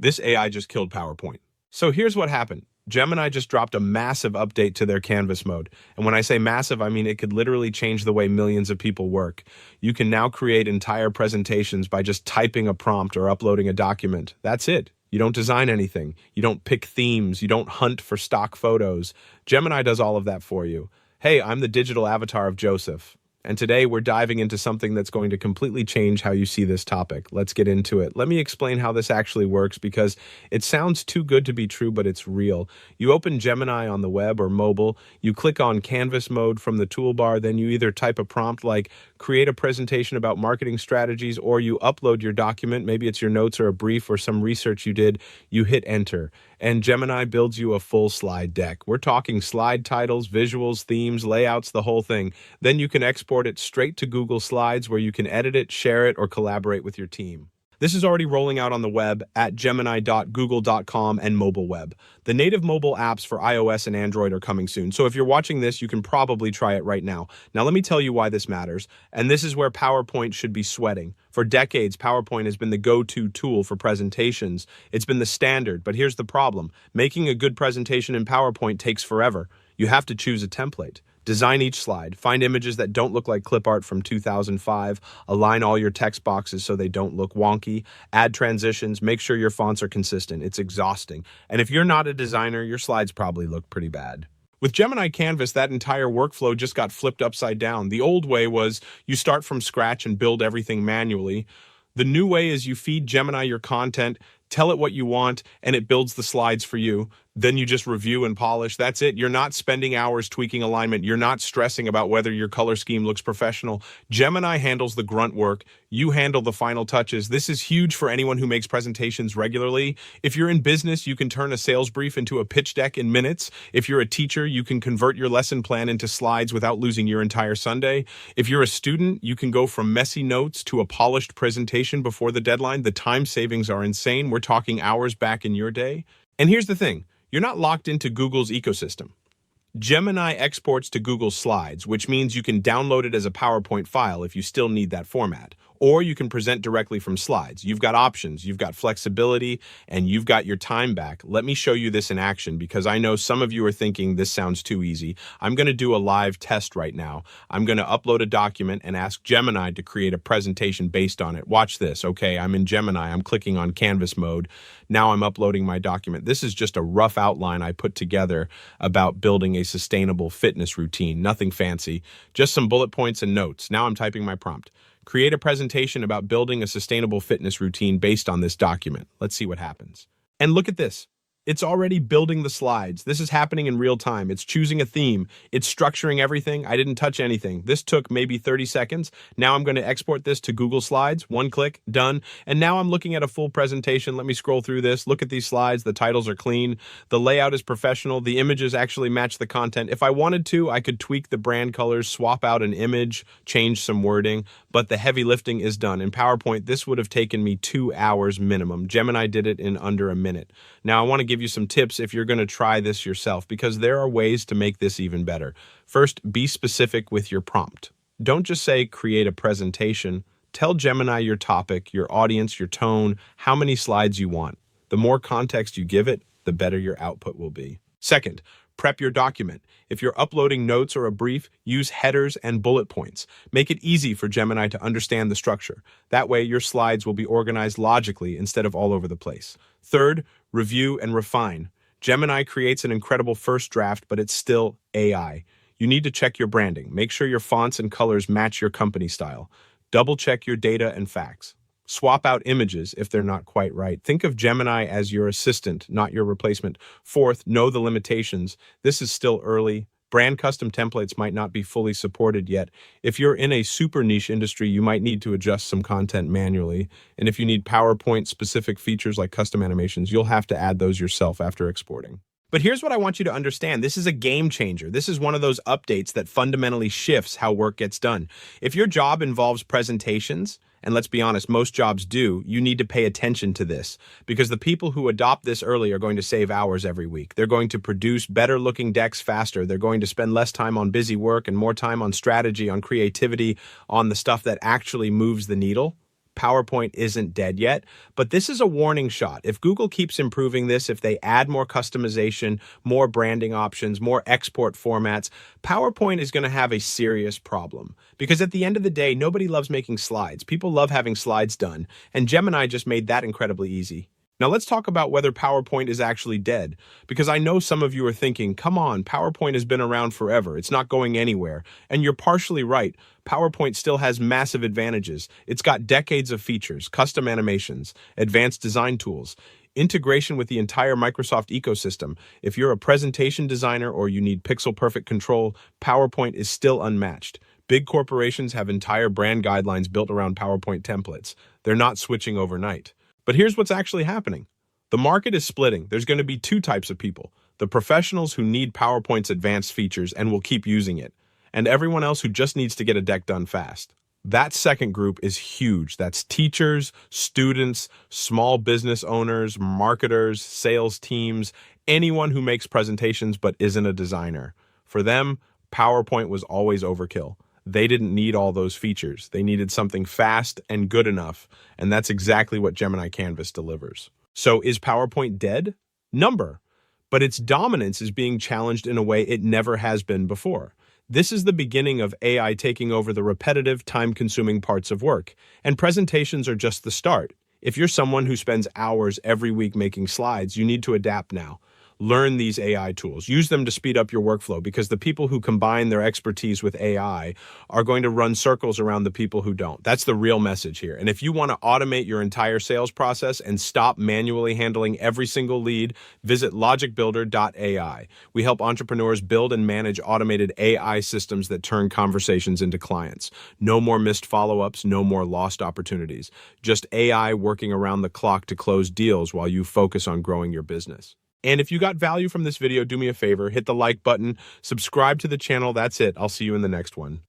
This AI just killed PowerPoint. So here's what happened. Gemini just dropped a massive update to their Canvas mode. And when I say massive, I mean it could literally change the way millions of people work. You can now create entire presentations by just typing a prompt or uploading a document. That's it. You don't design anything. You don't pick themes. You don't hunt for stock photos. Gemini does all of that for you. Hey, I'm the digital avatar of Joseph. And today we're diving into something that's going to completely change how you see this topic. Let's get into it. Let me explain how this actually works because it sounds too good to be true, but it's real. You open Gemini on the web or mobile, you click on Canvas mode from the toolbar, then you either type a prompt like create a presentation about marketing strategies, or you upload your document, maybe it's your notes or a brief or some research you did, you hit enter. And Gemini builds you a full slide deck. We're talking slide titles, visuals, themes, layouts, the whole thing. Then you can export it straight to Google Slides where you can edit it, share it, or collaborate with your team. This is already rolling out on the web at gemini.google.com and mobile web. The native mobile apps for iOS and Android are coming soon, so if you're watching this, you can probably try it right now. Now let me tell you why this matters, and this is where PowerPoint should be sweating. For decades, PowerPoint has been the go-to tool for presentations. It's been the standard, but here's the problem. Making a good presentation in PowerPoint takes forever. You have to choose a template. Design each slide, find images that don't look like clip art from 2005, align all your text boxes so they don't look wonky, add transitions, make sure your fonts are consistent. It's exhausting. And if you're not a designer, your slides probably look pretty bad. With Gemini Canvas, that entire workflow just got flipped upside down. The old way was you start from scratch and build everything manually. The new way is you feed Gemini your content, tell it what you want, and it builds the slides for you. Then you just review and polish. That's it. You're not spending hours tweaking alignment. You're not stressing about whether your color scheme looks professional. Gemini handles the grunt work. You handle the final touches. This is huge for anyone who makes presentations regularly. If you're in business, you can turn a sales brief into a pitch deck in minutes. If you're a teacher, you can convert your lesson plan into slides without losing your entire Sunday. If you're a student, you can go from messy notes to a polished presentation before the deadline. The time savings are insane. We're talking hours back in your day. And here's the thing. You're not locked into Google's ecosystem. Gemini exports to Google Slides, which means you can download it as a PowerPoint file if you still need that format. Or you can present directly from slides. You've got options, you've got flexibility, and you've got your time back. Let me show you this in action because I know some of you are thinking this sounds too easy. I'm going to do a live test right now. I'm going to upload a document and ask Gemini to create a presentation based on it. Watch this. Okay, I'm in Gemini. I'm clicking on Canvas mode. Now I'm uploading my document. This is just a rough outline I put together about building a sustainable fitness routine. Nothing fancy, just some bullet points and notes. Now I'm typing my prompt. Create a presentation about building a sustainable fitness routine based on this document. Let's see what happens. And look at this. It's already building the slides. This is happening in real time. It's choosing a theme. It's structuring everything. I didn't touch anything. This took maybe 30 seconds. Now I'm going to export this to Google Slides. One click, done. And now I'm looking at a full presentation. Let me scroll through this. Look at these slides. The titles are clean. The layout is professional. The images actually match the content. If I wanted to, I could tweak the brand colors, swap out an image, change some wording, but the heavy lifting is done. In PowerPoint, this would have taken me 2 hours minimum. Gemini did it in under a minute. Now I want to give you some tips if you're going to try this yourself, because there are ways to make this even better. First, be specific with your prompt. Don't just say create a presentation. Tell Gemini your topic, your audience, your tone, how many slides you want. The more context you give it, the better your output will be. Second, prep your document. If you're uploading notes or a brief, use headers and bullet points. Make it easy for Gemini to understand the structure. That way, your slides will be organized logically instead of all over the place. Third, review and refine. Gemini creates an incredible first draft, but it's still AI. You need to check your branding. Make sure your fonts and colors match your company style. Double check your data and facts. Swap out images if they're not quite right. Think of Gemini as your assistant, not your replacement. Fourth, know the limitations. This is still early. Brand custom templates might not be fully supported yet. If you're in a super niche industry, you might need to adjust some content manually. And if you need PowerPoint specific features like custom animations, you'll have to add those yourself after exporting. But here's what I want you to understand. This is a game changer. This is one of those updates that fundamentally shifts how work gets done. If your job involves presentations, and let's be honest, most jobs do, you need to pay attention to this because the people who adopt this early are going to save hours every week. They're going to produce better looking decks faster. They're going to spend less time on busy work and more time on strategy, on creativity, on the stuff that actually moves the needle. PowerPoint isn't dead yet, but this is a warning shot. If Google keeps improving this, if they add more customization, more branding options, more export formats, PowerPoint is going to have a serious problem. Because at the end of the day, nobody loves making slides. People love having slides done, and Gemini just made that incredibly easy. Now let's talk about whether PowerPoint is actually dead, because I know some of you are thinking, come on, PowerPoint has been around forever, it's not going anywhere. And you're partially right. PowerPoint still has massive advantages. It's got decades of features, custom animations, advanced design tools, integration with the entire Microsoft ecosystem. If you're a presentation designer or you need pixel-perfect control, PowerPoint is still unmatched. Big corporations have entire brand guidelines built around PowerPoint templates. They're not switching overnight. But here's what's actually happening. The market is splitting. There's going to be two types of people: the professionals who need PowerPoint's advanced features and will keep using it, and everyone else who just needs to get a deck done fast. That second group is huge. That's teachers, students, small business owners, marketers, sales teams, anyone who makes presentations but isn't a designer. For them, PowerPoint was always overkill. They didn't need all those features. They needed something fast and good enough, and that's exactly what Gemini Canvas delivers. So is PowerPoint dead? Number. But its dominance is being challenged in a way it never has been before. This is the beginning of AI taking over the repetitive, time-consuming parts of work, and presentations are just the start. If you're someone who spends hours every week making slides, you need to adapt now. Learn these AI tools. Use them to speed up your workflow, because the people who combine their expertise with AI are going to run circles around the people who don't. That's the real message here. And if you want to automate your entire sales process and stop manually handling every single lead, visit logicbuilder.ai. We help entrepreneurs build and manage automated AI systems that turn conversations into clients. No more missed follow-ups, no more lost opportunities. Just AI working around the clock to close deals while you focus on growing your business. And if you got value from this video, do me a favor, hit the like button, subscribe to the channel. That's it. I'll see you in the next one.